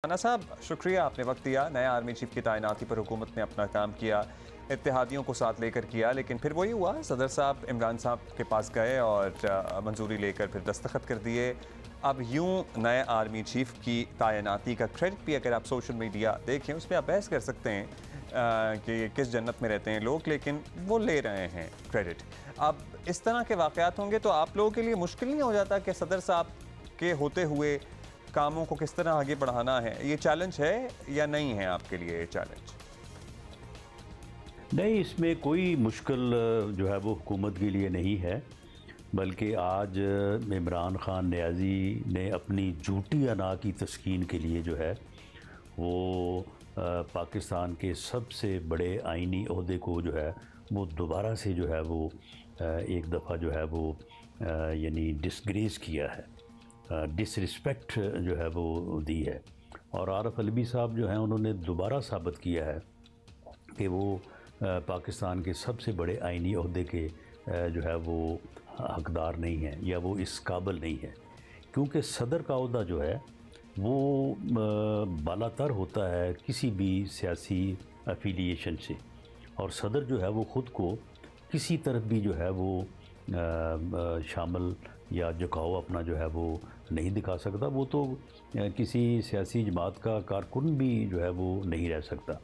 राना साहब, शुक्रिया आपने वक्त दिया। नए आर्मी चीफ की तैनाती पर हुकूमत ने अपना काम किया, इत्तेहादियों को साथ लेकर किया, लेकिन फिर वही हुआ, सदर साहब इमरान साहब के पास गए और मंजूरी लेकर फिर दस्तखत कर दिए। अब यूं नए आर्मी चीफ की तैनाती का क्रेडिट भी अगर आप सोशल मीडिया देखें उस पर आप बहस कर सकते हैं कि किस जन्नत में रहते हैं लोग, लेकिन वो ले रहे हैं क्रेडिट। अब इस तरह के वाक़यात होंगे तो आप लोगों के लिए मुश्किल नहीं हो जाता कि सदर साहब के होते हुए कामों को किस तरह आगे बढ़ाना है? ये चैलेंज है या नहीं है आपके लिए ये चैलेंज? नहीं, इसमें कोई मुश्किल जो है वो हुकूमत के लिए नहीं है, बल्कि आज इमरान खान नियाज़ी ने अपनी झूठी अना की तस्कीन के लिए जो है वो पाकिस्तान के सबसे बड़े आइनी ओहदे को जो है वो दोबारा से जो है वो एक दफ़ा जो है वो यानी डिसग्रेस किया है, डिसरिस्पेक्ट जो है वो दी है। और आरफ अलवी साहब जो हैं उन्होंने दोबारा साबित किया है कि वो पाकिस्तान के सबसे बड़े आइनी ओहदे के जो है वो हकदार नहीं हैं या वो इस काबिल नहीं है, क्योंकि सदर का ओहदा जो है वो बालातर होता है किसी भी सियासी एफिलिएशन से, और सदर जो है वो ख़ुद को किसी तरफ भी जो है वो शामिल या झुकाव अपना जो है वो नहीं दिखा सकता। वो तो किसी सियासी जमात का कारकुन भी जो है वो नहीं रह सकता,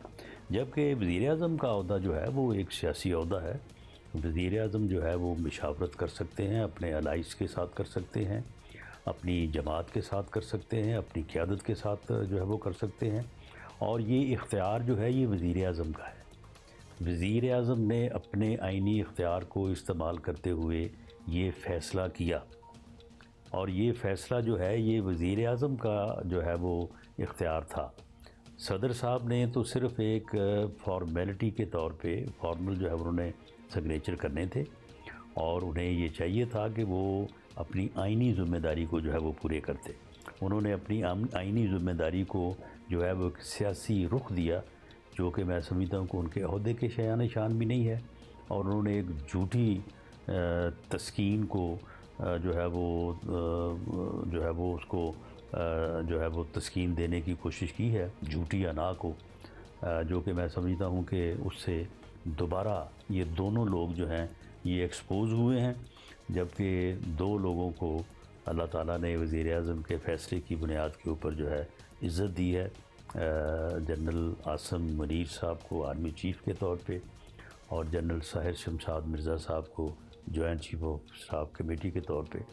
जबकि वज़ीर-ए-आज़म का ओहदा जो है वो एक सियासी ओहदा है। वज़ीर-ए-आज़म जो है वो मशावरत कर सकते हैं, अपने अलाइस के साथ कर सकते हैं, अपनी जमात के साथ कर सकते हैं, अपनी क़यादत के साथ जो है वो कर सकते हैं, और ये इख्तियार जो है ये वज़ीर-ए-आज़म का है। वज़ीर-ए-आज़म ने अपने आइनी इख्तियार को इस्तेमाल करते हुए ये फ़ैसला किया, और ये फ़ैसला जो है ये वज़ीर-ए-आज़म का जो है वो इख्तियार था। सदर साहब ने तो सिर्फ़ एक फॉर्मेलिटी के तौर पे फॉर्मल जो है उन्होंने सिग्नेचर करने थे, और उन्हें ये चाहिए था कि वो अपनी आइनी ज़िम्मेदारी को जो है वो पूरे करते। उन्होंने अपनी आइनी ज़िम्मेदारी को जो है वो एक सियासी रुख दिया, जो कि मैं समझता हूँ कि उनके ओहदे के शान शान भी नहीं है, और उन्होंने एक झूठी तस्कीन को जो है वो उसको जो है वो तस्कीन देने की कोशिश की है, झूठी अना को, जो कि मैं समझता हूँ कि उससे दोबारा ये दोनों लोग जो हैं ये एक्सपोज हुए हैं, जबकि दो लोगों को अल्लाह ताला ने वज़ीर-ए-आज़म के फ़ैसले की बुनियाद के ऊपर जो है इज़्ज़त दी है। जनरल आसिम मुनीर साहब को आर्मी चीफ़ के तौर पे, और जनरल साहिर शमशाद मिर्ज़ा साहब को joint chief of staff committee के तौर पे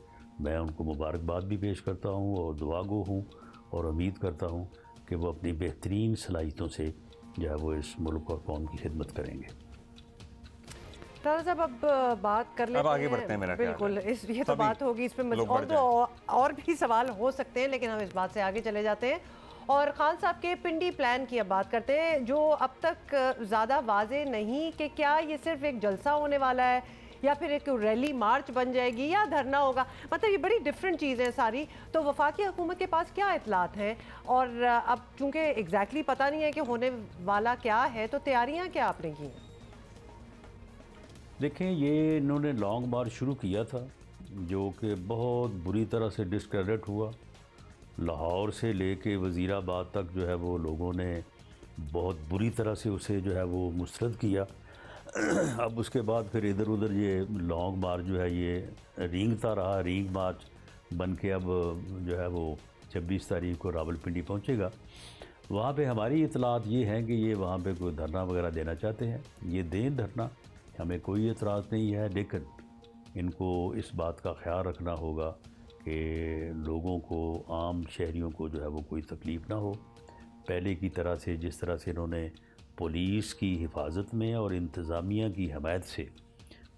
मैं उनको मुबारकबाद भी पेश करता हूँ और दुआगो हूँ, और उम्मीद करता हूँ कि वो अपनी बेहतरीन सलाहियतों से जो है वो इस मुल्क और कौम की खिदमत करेंगे। राना साहब, अब बात कर लेते हैं, अब आगे बढ़ते हैं। मेरा बिल्कुल ये तो बात होगी, इस पर और भी सवाल हो सकते हैं, लेकिन हम इस बात से आगे चले जाते हैं और खान साहब के पिंडी प्लान की अब बात करते हैं, जो अब तक ज़्यादा वाज़े नहीं कि क्या ये सिर्फ एक जलसा होने वाला है या फिर एक रैली मार्च बन जाएगी या धरना होगा। मतलब ये बड़ी डिफरेंट चीज़ें हैं सारी। तो वफाकी हुकूमत के पास क्या इतलात हैं, और अब चूँकि एग्जैक्टली पता नहीं है कि होने वाला क्या है, तो तैयारियाँ क्या आपने की हैं? देखें, ये इन्होंने लॉन्ग मार्च शुरू किया था जो कि बहुत बुरी तरह से डिस्क्रेडिट हुआ। लाहौर से लेके वज़ीराबाद तक जो है वो लोगों ने बहुत बुरी तरह से उसे जो है वो मुस्तरद किया। अब उसके बाद फिर इधर उधर ये लॉन्ग मार्च जो है ये रींगता रहा, रींग मार्च बन के अब जो है वो 26 तारीख को रावलपिंडी पहुंचेगा। वहाँ पे हमारी इतलात ये हैं कि ये वहाँ पे कोई धरना वगैरह देना चाहते हैं, ये दें धरना, हमें कोई एतराज़ नहीं है, लेकिन इनको इस बात का ख्याल रखना होगा कि लोगों को, आम शहरियों को जो है वो कोई तकलीफ़ ना हो। पहले की तरह से, जिस तरह से इन्होंने पुलिस की हिफाजत में और इंतज़ामिया की हमायत से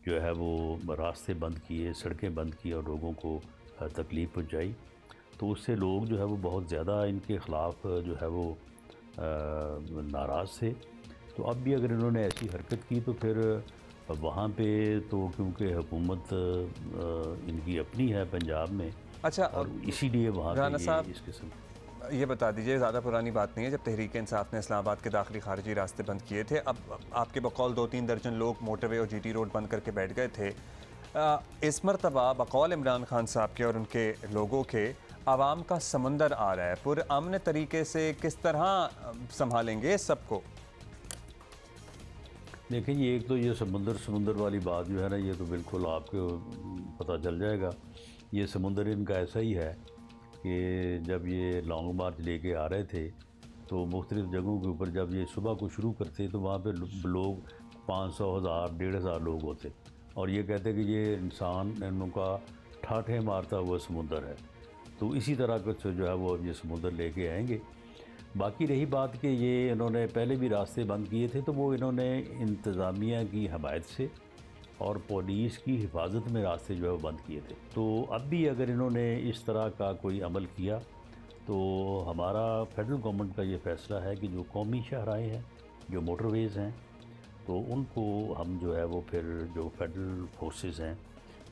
जो है वो रास्ते बंद किए, सड़कें बंद की और लोगों को तकलीफ़ पहुँचाई, तो उससे लोग जो है वो बहुत ज़्यादा इनके ख़िलाफ़ जो है वो नाराज़ थे। तो अब भी अगर इन्होंने ऐसी हरकत की तो फिर वहाँ पे तो क्योंकि हुकूमत इनकी अपनी है पंजाब में, अच्छा, और इसीलिए वहाँ पे इस किस्म। ये बता दीजिए, ज़्यादा पुरानी बात नहीं है, जब तहरीक इंसाफ ने इस्लामाबाद के दाखिली खारजी रास्ते बंद किए थे, अब आपके बकौल 2-3 दर्जन लोग मोटरवे और GT रोड बंद करके बैठ गए थे। इस मरतबा बकौल इमरान खान साहब के और उनके लोगों के عوام کا سمندر آ رہا ہے، پرامن طریقے سے کس طرح سنبھالیں گے اس سب کو؟ دیکھیں یہ ایک تو یہ سمندر والی بات جو ہے نا، یہ تو بالکل آپ کو پتہ چل جائے گا. یہ سمندر ان کا ایسا ہی ہے کہ جب یہ لانگ مارچ لے کے آ رہے تھے تو مختلف جگہوں کے اوپر جب یہ صبح کو شروع کرتے تو وہاں پہ لوگ 500 1000 1,500 لوگ ہوتے اور یہ کہتے کہ یہ انسانوں کا ٹھاٹھیں مارتا ہوا سمندر ہے. تو اسی طرح کچھ جو ہے وہ اب یہ سمندر لے کے آئیں گے. باقی رہی بات کہ یہ انہوں نے پہلے بھی راستے بند کیے تھے تو وہ انہوں نے انتظامیہ کی حمایت سے اور پولیس کی حفاظت میں راستے جو ہے وہ بند کیے تھے. تو اب بھی اگر انہوں نے اس طرح کا کوئی عمل کیا تو ہمارا فیڈرل گورنمنٹ کا یہ فیصلہ ہے کہ جو قومی شاہراہیں ہیں، جو موٹر ویز ہیں، تو ان کو ہم جو ہے وہ پھر جو فیڈرل فورسز ہیں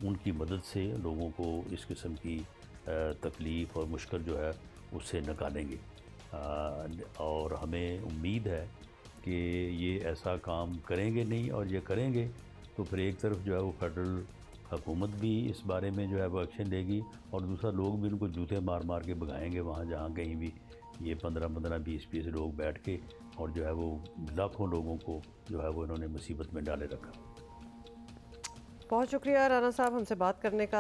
ان کی مدد سے لوگوں کو اس قسم کی تکلیف اور مشکل جو ہے اس سے نکالیں گے. اور ہمیں امید ہے کہ یہ ایسا کام کریں گے نہیں، اور یہ کریں گے تو پھر ایک طرف جو ہے وہ فیڈرل حکومت بھی اس بارے میں جو ہے وہ ایکشن لے گی، اور دوسرا لوگ بھی ان کو جوتے مار مار کے بھگائیں گے وہاں جہاں کہیں بھی یہ 15 20 لوگ بیٹھ کے، اور جو ہے وہ لاکھوں لوگوں کو جو ہے وہ انہوں نے مصیبت میں ڈالے رکھا. بہت شکریہ رانا صاحب ہم سے بات کرنے کا.